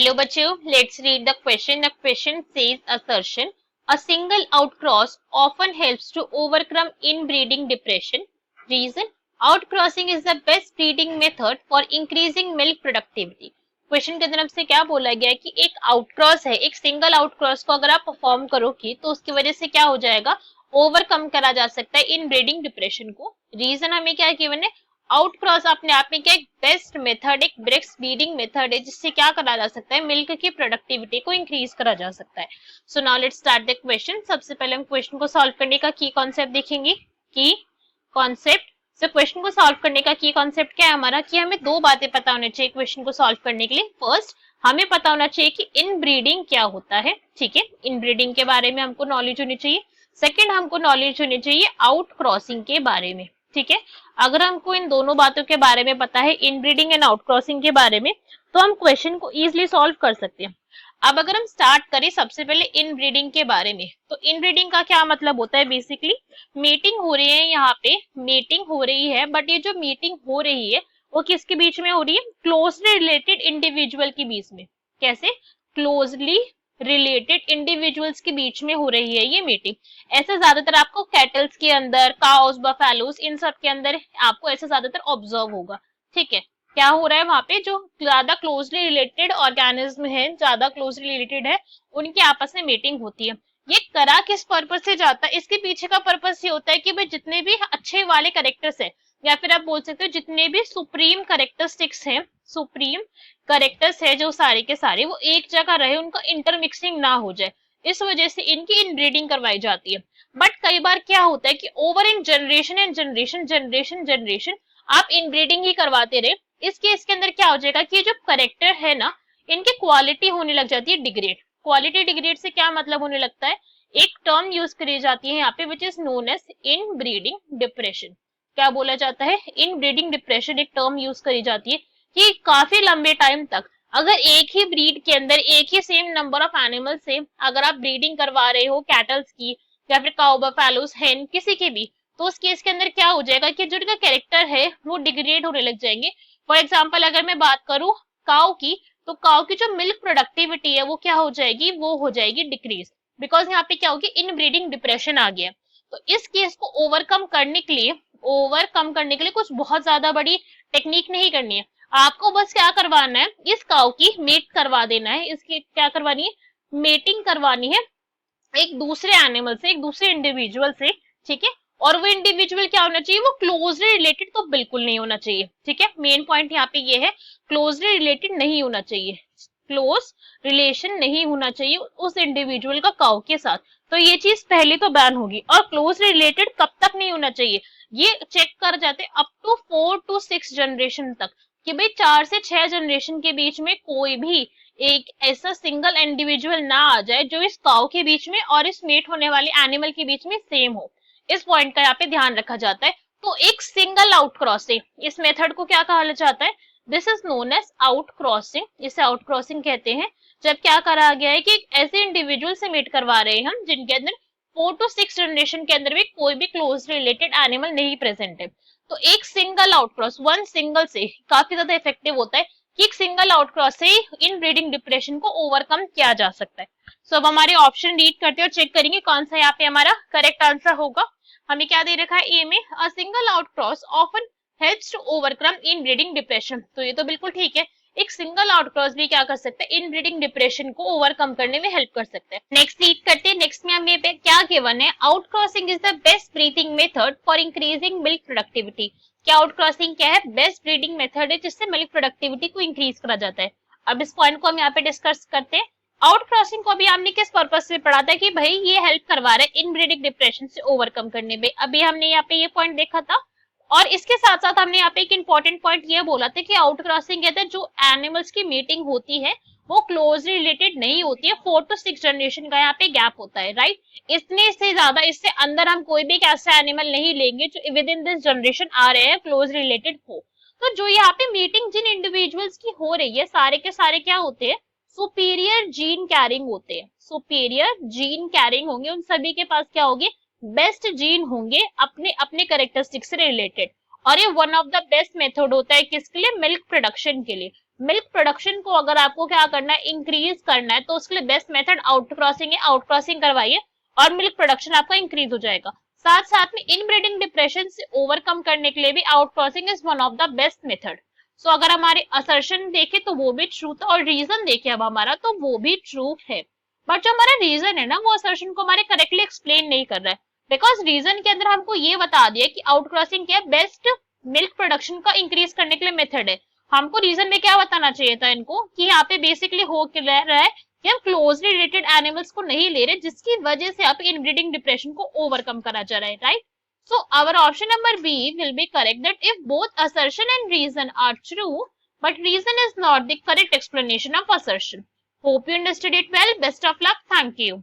Hello बच्चों, let's read the question. The question says assertion. A single outcross often helps to overcome inbreeding depression. Reason: outcrossing is the best breeding method for increasing milk productivity. Question के अंदर हमसे क्या बोला गया है कि एक आउटक्रॉस है, एक सिंगल आउटक्रॉस को अगर आप परफॉर्म करोगे तो उसकी वजह से क्या हो जाएगा, ओवरकम करा जा सकता है इनब्रीडिंग डिप्रेशन को. रीजन हमें क्या गिवन है, आउट क्रॉस अपने आप में क्या एक बेस्ट मेथड, एक बेस्ट ब्रीडिंग मेथड है जिससे क्या करा जा सकता है, मिल्क की प्रोडक्टिविटी को इंक्रीज करा जा सकता है. So now let's start the question. सबसे पहले हम क्वेश्चन को सॉल्व करने का की कॉन्सेप्ट देखेंगे. की कॉन्सेप्ट. सो क्वेश्चन को सॉल्व करने का की कॉन्सेप्ट क्या है हमारा, कि हमें दो बातें पता होनी चाहिए क्वेश्चन को सॉल्व करने के लिए. फर्स्ट, हमें पता होना चाहिए कि इनब्रीडिंग क्या होता है. ठीक है, इनब्रीडिंग के बारे में हमको नॉलेज होनी चाहिए. सेकेंड, हमको नॉलेज होनी चाहिए आउट क्रॉसिंग के बारे में. ठीक है, अगर हमको इन दोनों बातों के बारे में पता है, इनब्रीडिंग एंड आउटक्रॉसिंग के बारे में, तो हम क्वेश्चन को इजीली सॉल्व कर सकते हैं. अब अगर हम स्टार्ट करें सबसे पहले इनब्रीडिंग के बारे में, तो इनब्रीडिंग का क्या मतलब होता है, बेसिकली मीटिंग हो रही है, यहाँ पे मीटिंग हो रही है, बट ये जो मीटिंग हो रही है वो किसके बीच में हो रही है, क्लोजली रिलेटेड इंडिविजुअल के बीच में. कैसे, क्लोजली रिलेटेड इंडिविजुअल्स के बीच में हो रही है ये मीटिंग. ऐसा ज्यादातर आपको कैटल्स के अंदर, काउस, बफेलोस, इन सब के अंदर आपको ऐसा ज्यादातर ऑब्जर्व होगा. ठीक है, क्या हो रहा है वहां पे, जो ज्यादा क्लोजली रिलेटेड ऑर्गेनिज्म है, ज्यादा क्लोजली रिलेटेड है, उनके आपस में मीटिंग होती है. ये करा किस पर्पज से जाता है, इसके पीछे का पर्पज ये होता है कि भाई जितने भी अच्छे वाले कैरेक्टर्स है, या फिर आप बोल सकते हो जितने भी सुप्रीम कैरेक्टरिस्टिक्स हैं, सुप्रीम कैरेक्टर्स है जो सारे के सारे, वो एक जगह रहे, उनका इंटरमिक्सिंग ना हो जाए, इस वजह से इनकी इनब्रीडिंग करवाई जाती है. बट कई बार क्या होता है कि over in generation and generation आप इनब्रीडिंग ही करवाते रहे. इस केस के अंदर क्या हो जाएगा कि जो करेक्टर है ना, इनकी क्वालिटी होने लग जाती है डिग्रेड. क्वालिटी डिग्रेड से क्या मतलब होने लगता है, एक टर्म यूज करी जाती है यहाँ पे which is known as inbreeding depression. क्या बोला जाता है, इनब्रीडिंग डिप्रेशन एक टर्म यूज करी जाती है कि काफी लंबे टाइम तक अगर एक ही ब्रीड के अंदर एक ही सेम नंबर ऑफ एनिमल से अगर आप ब्रीडिंग करवा रहे हो, कैटल्स की या फिर काउ, बफेलोस, हेन, किसी के भी, तो उस केस के अंदर क्या हो जाएगा कि जो उनका कैरेक्टर है वो डिग्रेड होने लग जाएंगे. फॉर एग्जाम्पल अगर मैं बात करूं काउ की, तो काउ की जो मिल्क प्रोडक्टिविटी है वो क्या हो जाएगी, वो हो जाएगी डिक्रीज, बिकॉज यहाँ पे क्या होगी, इनब्रीडिंग डिप्रेशन आ गया. तो इस केस को ओवरकम करने के लिए कुछ बहुत ज्यादा बड़ी टेक्निक नहीं करनी है, आपको बस क्या करवाना है, इस काउ की मेट करवा देना है. इसकी क्या करवानी है, मेटिंग करवानी है एक दूसरे एनिमल से, एक दूसरे इंडिविजुअल से. ठीक है, और वो इंडिविजुअल क्या होना चाहिए, वो क्लोजली रिलेटेड तो बिल्कुल नहीं होना चाहिए. ठीक है, मेन पॉइंट यहाँ पे ये है, क्लोजली रिलेटेड नहीं होना चाहिए, क्लोज रिलेशन नहीं होना चाहिए उस इंडिविजुअल का काउ के साथ. तो ये चीज पहले तो बैन होगी. और क्लोज रिलेटेड कब तक नहीं होना चाहिए, ये चेक कर जाते अप टू 4 to 6 जनरेशन तक, कि भाई 4 से 6 जनरेशन के बीच में कोई भी एक ऐसा सिंगल इंडिविजुअल ना आ जाए जो इस काउ के बीच में और इस मेट होने वाले एनिमल के बीच में सेम हो. इस पॉइंट का यहाँ पे ध्यान रखा जाता है. तो एक सिंगल आउट क्रॉसिंग, इस मेथड को क्या कहा जाता है, this is known as outcrossing. इसे आउट क्रॉसिंग कहते हैं जब क्या करा गया है कि एक ऐसे इंडिविजुअल से मेट करवा रहे हैं हम जिनके अंदर 4 to 6 जनरेशन के अंदर भी कोई भी क्लोज रिलेटेड एनिमल नहीं प्रेजेंट है. तो एक सिंगल आउटक्रॉस, वन सिंगल से काफी ज्यादा इफेक्टिव होता है कि एक सिंगल आउटक्रॉस से इनब्रीडिंग डिप्रेशन को ओवरकम किया जा सकता है. सो अब हमारे ऑप्शन रीड करते हैं और चेक करेंगे कौन सा यहाँ पे हमारा करेक्ट आंसर होगा. हमें क्या दे रखा है, ए में a single outcross often helps to overcome inbreeding depression. तो ये तो बिल्कुल ठीक है, एक सिंगल आउटक्रॉस भी क्या कर सकता है, इनब्रीडिंग डिप्रेशन को ओवरकम करने में हेल्प कर सकता है. नेक्स्ट रीड करते हैं. नेक्स्ट में हमें क्या गिवन है, outcrossing is the best breeding method for increasing milk productivity. क्या आउटक्रॉसिंग क्या है, बेस्ट ब्रीडिंग मेथड है जिससे मिल्क प्रोडक्टिविटी को इंक्रीज करा जाता है. अब इस पॉइंट को हम यहाँ पे डिस्कस करते हैं. आउटक्रॉसिंग को अभी हमने किस पर्पज से पढ़ा था कि भाई ये हेल्प करवा रहा है इनब्रीडिंग डिप्रेशन से ओवरकम करने में. अभी हमने यहाँ पे ये पॉइंट देखा था. और इसके साथ साथ हमने यहाँ पे एक इंपॉर्टेंट पॉइंट ये बोला था कि आउट क्रॉसिंग कहते हैं जो एनिमल्स की मीटिंग होती है वो क्लोजली रिलेटेड नहीं होती है, 4 to 6 जनरेशन का यहाँ पे गैप होता है. राइट, इतने से ज्यादा, इससे अंदर हम कोई भी एक ऐसा एनिमल नहीं लेंगे जो विद इन दिस जनरेशन आ रहे हैं क्लोज रिलेटेड हो. तो जो यहाँ पे मीटिंग जिन इंडिविजुअल्स की हो रही है सारे के सारे क्या होते हैं, सुपीरियर जीन कैरिंग होते हैं. सुपीरियर जीन कैरिंग होंगे, उन सभी के पास क्या होगी, बेस्ट जीन होंगे अपने अपने कैरेक्टरिस्टिक से रिलेटेड. और ये one of the best method होता है किसके लिए, मिल्क प्रोडक्शन के लिए. मिल्क प्रोडक्शन को अगर आपको क्या करना है, इंक्रीज करना है, तो उसके लिए बेस्ट मेथड आउट क्रॉसिंग है। आउट क्रॉसिंग करवाइए और मिल्क प्रोडक्शन आपका इंक्रीज हो जाएगा। साथ साथ में इनब्रीडिंग डिप्रेशन से ओवरकम करने के लिए भी outcrossing is one of the best method. So अगर हमारे असर्शन देखे तो वो भी ट्रू था, और रीजन देखे अब हमारा तो वो भी ट्रू है। बट जो हमारा रीजन है ना, वो असर्शन को हमारे करेक्टली एक्सप्लेन नहीं कर रहा है, बिकॉज रीजन के अंदर हमको ये बता दिया कि आउट क्रॉसिंग क्या है, बेस्ट मिल्क प्रोडक्शन का इंक्रीज करने के लिए मेथड है। हमको रीजन में क्या बताना चाहिए था इनको, कि यहाँ पे बेसिकली हो क्या रहा है कि हम क्लोजली रिलेटेड एनिमल्स को नहीं ले रहे, जिसकी वजह से आप इनब्रीडिंग डिप्रेशन को ओवरकम करा जा रहा है, right. So our option number B will be correct, that if both assertion and reason are true, but reason is not the correct explanation of assertion. Hope you understood it well. Best of luck. Thank you.